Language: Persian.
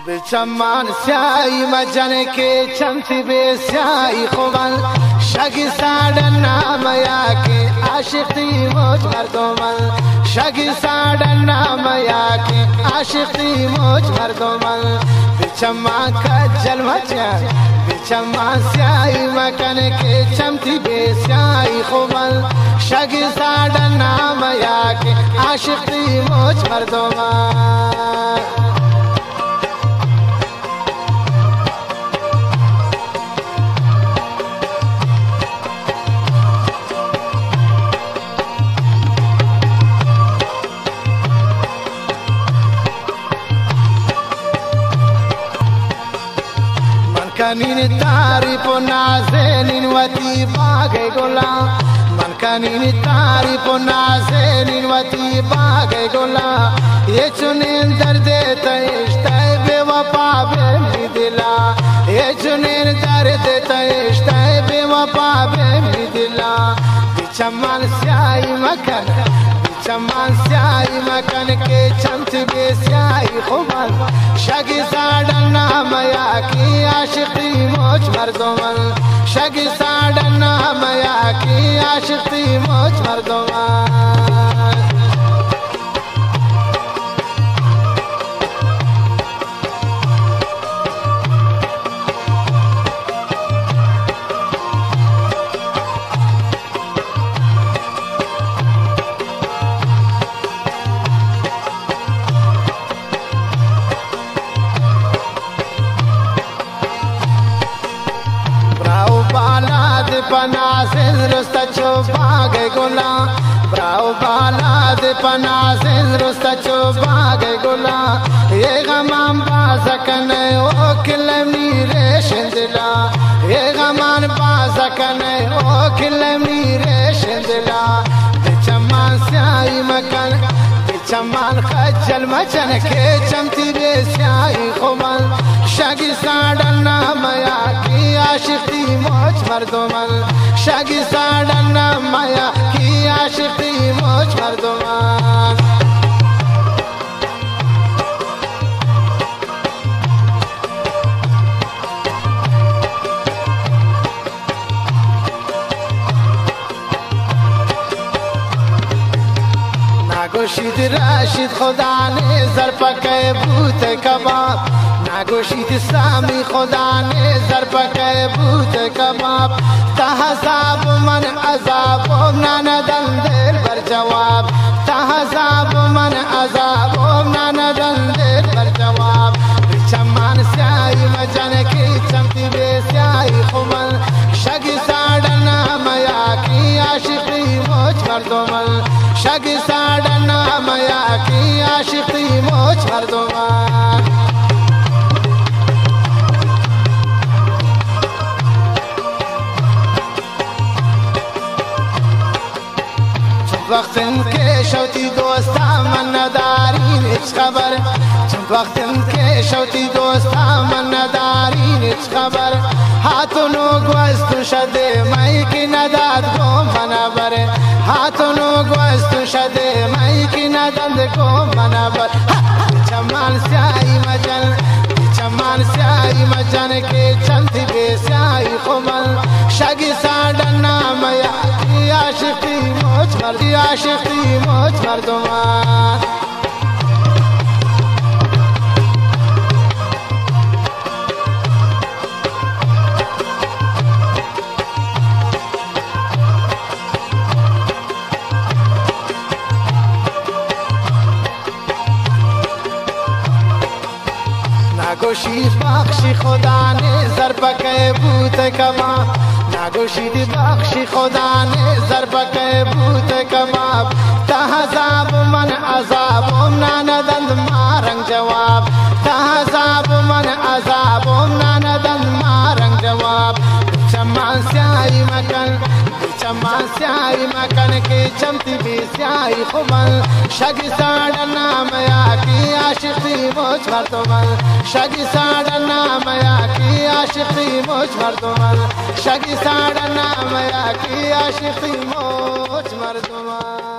به چمان سیایی مجن که چمتی به سیایی خوبن شگی ساڑن نامیا که عاشقی موج مردمان شگی ساڑن نامیا که عاشقی موج مردمان به چمان کجل مجن به چمان سیایی مکن که چمتی به سیایی خوبن شگی ساڑن نامیا که عاشقی موج مردمان kanini taarif o nazenin wati baage gola man kanini taarif o nazenin wati baage gola ye chunin darde taishtai be wafa be midila ye chunin darde taishtai be wafa be midila bichamal siyai makan چمان سیایی مکن که چمت به سیایی خوبن شگی ساڑن نامیا کی عاشقی موج مردمان شگی ساڑن نامیا کی عاشقی موج مردمان पनाज़िज़ रुस्ता चो बागे गुला ब्राउ बाला दे पनाज़िज़ रुस्ता चो बागे गुला ये गमान बाज़कने ओ किलमी रेशिंदला ये गमान बाज़कने ओ किलमी रेशिंदला बिचमान स्याई मकन बिचमान खजल मचन के चमती बे स्याई खुमल शगी साड़न नामया की आशिकी موج مردمان شگی ساڑن نامیا کی عاشقی موج مردمان نگوشید راشد خدا نے زر پکے بوت کباب نگوشید سامی خدا نے زر پکے بوت کباب تحزاب من عذاب و ناندن دل بر جواب تحزاب من عذاب و ناندن دل بر جواب چمان سیائی مجن کی چمتی بے سیائی خوبن شگی ساڑن نامیا کی عاشقی موج مردمان شگی ساڑن نامیا کی عاشقی موج مردمان وقت که شوتی دوستا من ندارین هیچ خبر چند وقت که شوتی دوستا من ندارین هیچ خبر هاتونو گوستو شده مایی که نداد گم منابر هاتونو گوستو شده مایی که نداد گم منابر چمان سیایی مجن چمان سیایی مجن که چمتی به سیایی خومن شگی ساڑن نامیا کی عاشقی موج مردی عاشقی موج مردمان نگوشید بخشی خدا نے زر پکے بوت کباب نگوشید بخشی خدا نے زر پکے بوت کباب تحزاب من عذاب و ناندند مارنگ جواب تحزاب من عذاب و ناندند مارنگ جواب چمان سیائی مکن چمان سیائی مکن کی چمتی بی سیائی خوبن شگی ساڑن نامیا کی عاشقی موج مردمان شگی ساڑن نامیا کی عاشقی موج مردمان شگی ساڑن نامیا کی عاشقی موج مردمان